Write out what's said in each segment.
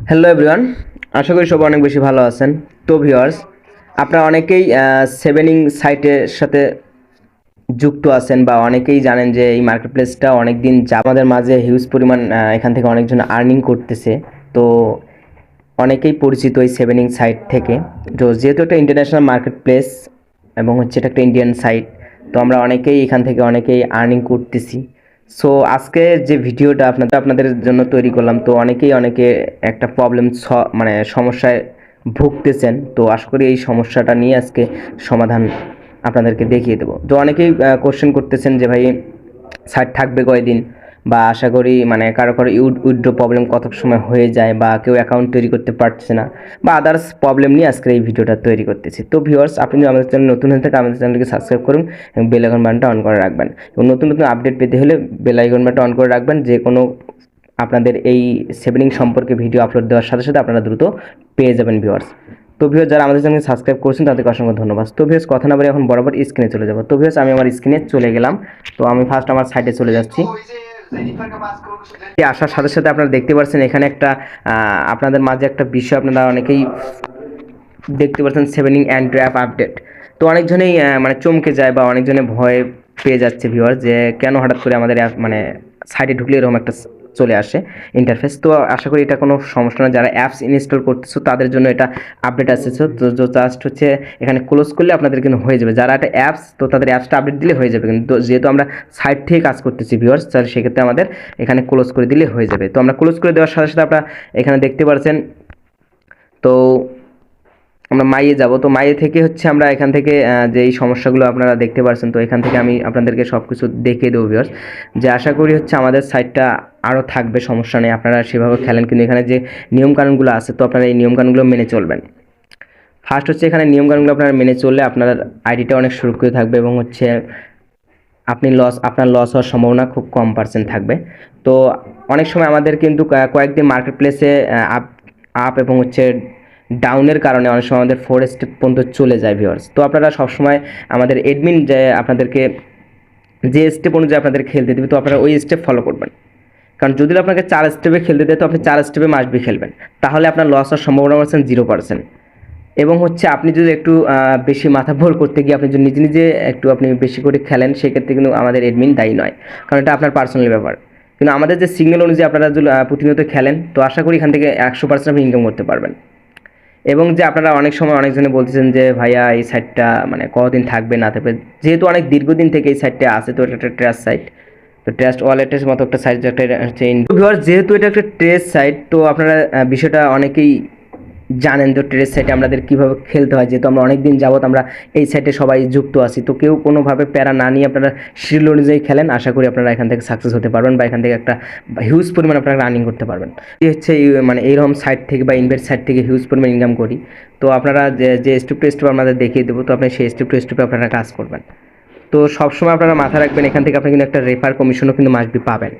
Hello everyone, আশা করি সবাই অনেক বেশি ভালো আছেন। তো ভিউয়ার্স, আপনারা অনেকেই সেভেনিং সাইটের সাথে যুক্ত আছেন বা অনেকেই জানেন যে এই মার্কেট প্লেসটা অনেক দিন আমাদের মাঝে হিউজ পরিমাণ এখান থেকে অনেকজন আর্নিং করতেছে। তো অনেকেই পরিচিত এই সেভেনিং সাইট থেকে। তো যেহেতু একটা ইন্টারন্যাশনাল মার্কেট প্লেস এবং হচ্ছে এটা একটা ইন্ডিয়ান সাইট, তো আমরা অনেকেই এখান থেকে অনেকেই আর্নিং করতেছি। সো আজকে যে ভিডিওটা আপনাদের জন্য তৈরি করলাম, তো অনেকে একটা প্রবলেম মানে সমস্যায় ভুগতেছেন। তো আশা করি এই সমস্যাটা নিয়ে আজকে সমাধান আপনাদেরকে দেখিয়ে দেবো। তো অনেকেই কোশ্চেন করতেছেন যে ভাই সাইট থাকবে কয়দিন, বা আশা করি মানে কারো উইথড্র প্রবলেম কত সময় হয়ে যায়, বা কেউ অ্যাকাউন্ট তৈরি করতে পারছে না, বা আদার্স প্রবলেম নিয়ে আজকে এই ভিডিওটা তৈরি করতেছি। তো ভিউয়ার্স, আপনি যদি আমাদের চ্যানেল নতুন হয়ে থাকে আমাদের চ্যানেলকে সাবস্ক্রাইব করুন এবং বেল আইকন বাটনটা অন করে রাখবেন, এবং নতুন আপডেট পেতে হলে বেল আইকন বাটনটা অন করে রাখবেন। যে কোনো আপনাদের এই সেভিং সম্পর্কে ভিডিও আপলোড দেওয়ার সাথে সাথে আপনারা দ্রুত পেয়ে যাবেন ভিউয়ার্স। তো ভিউয়ার্স, যারা আমাদের চ্যানেলকে সাবস্ক্রাইব করছেন তাদেরকে অসংখ্য ধন্যবাদ। তো ভিউয়ার্স, কথা না বলে এখন বরাবর স্ক্রিনে চলে যাব। তো ভিউয়ার্স, আমি আমার স্ক্রিনে চলে গেলাম। তো আমি ফার্স্ট আমার সাইটে চলে যাচ্ছি। আসার সাথে সাথে আপনারা দেখতে পাচ্ছেন এখানে একটা আপনাদের মাঝে একটা বিষয় আপনারা অনেকেই দেখতে পাচ্ছেন, সেভেনিং অ্যান্ড ড্রাফট আপডেট। তো অনেকজনেই মানে চমকে যায় বা অনেকজনে ভয় পেয়ে যাচ্ছে ভিউয়ার, যে কেন হঠাৎ করে আমাদের মানে সাইটে ঢুকলে এরকম একটা চলে আসে ইন্টারফেস। তো আশা করি এটা কোনো সমস্যা না। যারা অ্যাপস ইনস্টল করতেছো তাদের জন্য এটা আপডেট আসছে। তো জাস্ট হচ্ছে এখানে ক্লোজ করলে আপনাদের কিন্তু হয়ে যাবে। যারা একটা অ্যাপস, তো তাদের অ্যাপসটা আপডেট দিলে হয়ে যাবে। কিন্তু যেহেতু আমরা সাইট থেকে কাজ করতেছি ভিউয়ার্স, তাহলে সেক্ষেত্রে আমাদের এখানে ক্লোজ করে দিলে হয়ে যাবে। তো আমরা ক্লোজ করে দেওয়ার সাথে সাথে আপনারা এখানে দেখতে পাচ্ছেন। তো আমরা মাইয়ে যাব। তো মাইয়ে থেকে হচ্ছে আমরা এখান থেকে যে এই সমস্যাগুলো আপনারা দেখতে পাচ্ছেন, তো এখান থেকে আমি আপনাদেরকে সব কিছু দেখিয়ে দেবো ভিউয়ার্স। যে আশা করি হচ্ছে আমাদের সাইটটা আরও থাকবে, সমস্যা নেই, আপনারা সেভাবে খেলেন। কিন্তু এখানে যে নিয়মকানুনগুলো আছে, তো আপনারা এই নিয়মকানুনগুলো মেনে চলবেন। ফার্স্ট হচ্ছে এখানে নিয়মকানুনগুলো আপনারা মেনে চললে আপনার আইডিটা অনেক সুরক্ষিত থাকবে, এবং হচ্ছে আপনার লস হওয়ার সম্ভাবনা খুব কম পার্সেন্ট থাকবে। তো অনেক সময় আমাদের কিন্তু কয়েকদিন মার্কেট প্লেসে আপ আপ এবং হচ্ছে ডাউনের কারণে অনেক সময় আমাদের 4 স্টেপ পর্যন্ত চলে যায় ভিউয়ার্স। তো আপনারা সবসময় আমাদের অ্যাডমিন যে আপনাদেরকে যে স্টেপ অনুযায়ী আপনাদের খেলতে দেবে, তো আপনারা ওই স্টেপ ফলো করবেন। কারণ যদি আপনাকে 4 স্টেপে খেলতে দেয়, তো আপনি 4 স্টেপে মাস্ট বি খেলবেন, তাহলে আপনার লস হওয়ার সম্ভাবনা হচ্ছে 0%। এবং হচ্ছে আপনি যদি একটু বেশি মাথা ভোর করতে গিয়ে আপনি যদি নিজে একটু আপনি বেশি করে খেলেন, সেক্ষেত্রে কিন্তু আমাদের অ্যাডমিন দায়ী নয়, কারণ এটা আপনার পার্সোনাল ব্যাপার। কিন্তু আমাদের যে সিগন্যাল অনুযায়ী আপনারা যদি প্রতিনিয়ত খেলেন, তো আশা করি এখান থেকে 100% আপনি ইনকাম করতে পারবেন। এবং যে আপনারা অনেক সময় অনেকজনে বলতেছেন যে ভাইয়া এই সাইটটা মানে কতদিন থাকবে না থাকবে, যেহেতু অনেক দীর্ঘদিন থেকে এই সাইটটা আছে, তো এটা একটা ট্রাস্ট সাইট। তো ট্রাস্ট ওয়ালেটের মতো একটা সাইট, একটা হচ্ছে ভিউয়ার, যেহেতু এটা একটা ট্রেস সাইট, তো আপনারা বিষয়টা অনেকেই জানেন। তো ট্রেস সাইটে আমাদের কীভাবে খেলতে হয়, যেহেতু আমরা অনেক দিন যাবত আমরা এই সাইটে সবাই যুক্ত আছি। তো কেউ কোনোভাবে প্যারা না নিয়ে আপনারা শিডিউল অনুযায়ী খেলেন, আশা করি আপনারা এখান থেকে সাকসেস হতে পারবেন, বা এখান থেকে একটা হিউজ পরিমাণ আপনারা রানিং করতে পারবেন। এই হচ্ছে মানে এইরকম সাইট থেকে বা ইনভেস্ট সাইট থেকে হিউজ পরিমাণ ইনকাম করি। তো আপনারা যে স্টেপ টু স্টেপ আপনাদের দেখিয়ে দেবো, তো আপনি সেই স্টেপ টু স্টেপে আপনারা কাজ করবেন। তো সবসময় আপনারা মাথায় রাখবেন, এখান থেকে আপনি কিন্তু একটা রেফার কমিশনও কিন্তু মাস্ট বি পাবেন।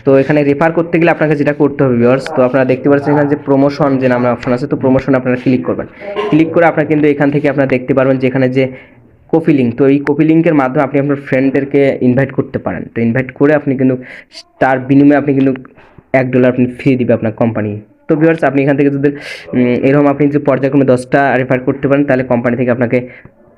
তো এখানে রেফার করতে গেলে আপনাকে যেটা করতে হবে ভিউয়ার্স, তো আপনারা দেখতে পাচ্ছেন এখানে যে প্রমোশন যে নামে অপশন আছে, তো প্রমোশন আপনারা ক্লিক করবেন। ক্লিক করে আপনারা কিন্তু এখান থেকে আপনারা দেখতে পারবেন যে এখানে যে কপি লিঙ্ক, তো এই কপি লিঙ্কের মাধ্যমে আপনি আপনার ফ্রেন্ডদেরকে ইনভাইট করতে পারেন। তো ইনভাইট করে আপনি কিন্তু তার বিনিময়ে আপনি কিন্তু $1 আপনি ফ্রি দিবে আপনার কোম্পানি। তো ভিউয়ার্স, আপনি এখান থেকে যদি এরকম আপনি যদি পর্যায়ক্রমে 10টা রেফার করতে পারেন, তাহলে কোম্পানি থেকে আপনাকে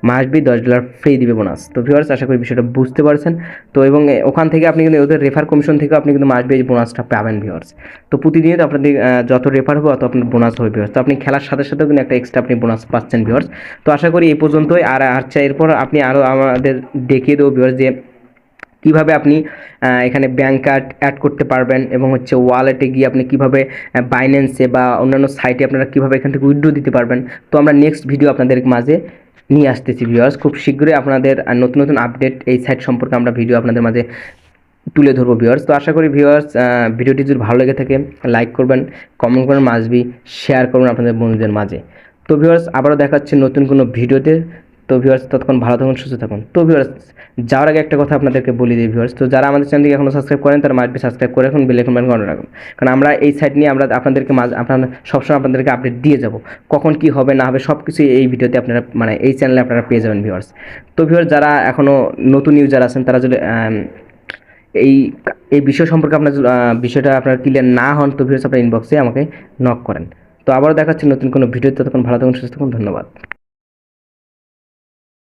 মাস্ট বি $10 ফ্রি দিবে বোনাস। তো ভিউয়ার্স, আশা করি বিষয়টা বুঝতে পারছেন। তো এবং ওখান থেকে আপনি কিন্তু ওদের রেফার কমিশন থেকে আপনি কিন্তু মাস্ট বি এই বোনাসটা পাবেন ভিউয়ার্স। তো প্রতিদিনই তো আপনাদের যত রেফার হবে তত আপনার বোনাস হবে ভিউয়ার্স। তো আপনি খেলার সাথে সাথেও কিন্তু একটা এক্সট্রা আপনি বোনাস পাচ্ছেন ভিউয়ার্স। তো আশা করি এই পর্যন্তই। আর আচ্ছা, এরপর আপনি আরও আমাদের দেখিয়ে দেবো ভিউয়ার্স যে কীভাবে আপনি এখানে ব্যাঙ্ক কার্ড অ্যাড করতে পারবেন, এবং হচ্ছে ওয়ালেটে গিয়ে আপনি কীভাবে বাইন্যান্সে বা অন্যান্য সাইটে আপনারা কীভাবে এখান থেকে উইথড্র দিতে পারবেন। তো আমরা নেক্সট ভিডিও আপনাদের মাঝে নিয়ে আসতেছি ভিউয়ার্স। খুব শীঘ্রই আপনাদের নতুন নতুন আপডেট এই সাইট সম্পর্কে আমরা ভিডিও আপনাদের মাঝে তুলে ধরবো ভিউয়ার্স। তো আশা করি ভিউয়ার্স, ভিডিওটি যদি ভালো লেগে থাকে লাইক করবেন, কমেন্ট করবেন, মাসবি শেয়ার করবেন আপনাদের বন্ধুদের মাঝে। তো ভিউয়ার্স, আবারও দেখা হচ্ছে নতুন কোনো ভিডিওতে। তো ভিউয়ার্স, ততক্ষণ ভালো থাকুন, সুস্থ থাকুন। তো ভিউয়ার্স, যাওয়ার আগে একটা কথা আপনাদেরকে বলে দিই ভিউয়ার্স, তো যারা আমাদের চ্যানেলকে এখনও সাবস্ক্রাইব করেন তারা মাসবি সাবস্ক্রাইব করে রাখুন, বেল আইকন অন রাখুন। কারণ আমরা এই সাইট নিয়ে আমরা আপনাদেরকে আপনারা সবসময় আপনাদেরকে আপডেট দিয়ে যাব, কখন কি হবে না হবে সব কিছু এই ভিডিওতে আপনারা মানে এই চ্যানেলে আপনারা পেয়ে যাবেন ভিউয়ার্স। তো ভিউয়ার্স, যারা এখনও নতুন ইউজার আছেন তারা যদি এই এই বিষয় সম্পর্কে আপনার বিষয়টা আপনার ক্লিয়ার না হন, তো ভিউয়ার্স আপনার ইনবক্সে আমাকে নক করেন। তো আবারও দেখাচ্ছি নতুন কোনো ভিডিও, ততক্ষণ ভালো থাকুন, সুস্থ থাকুন, ধন্যবাদ।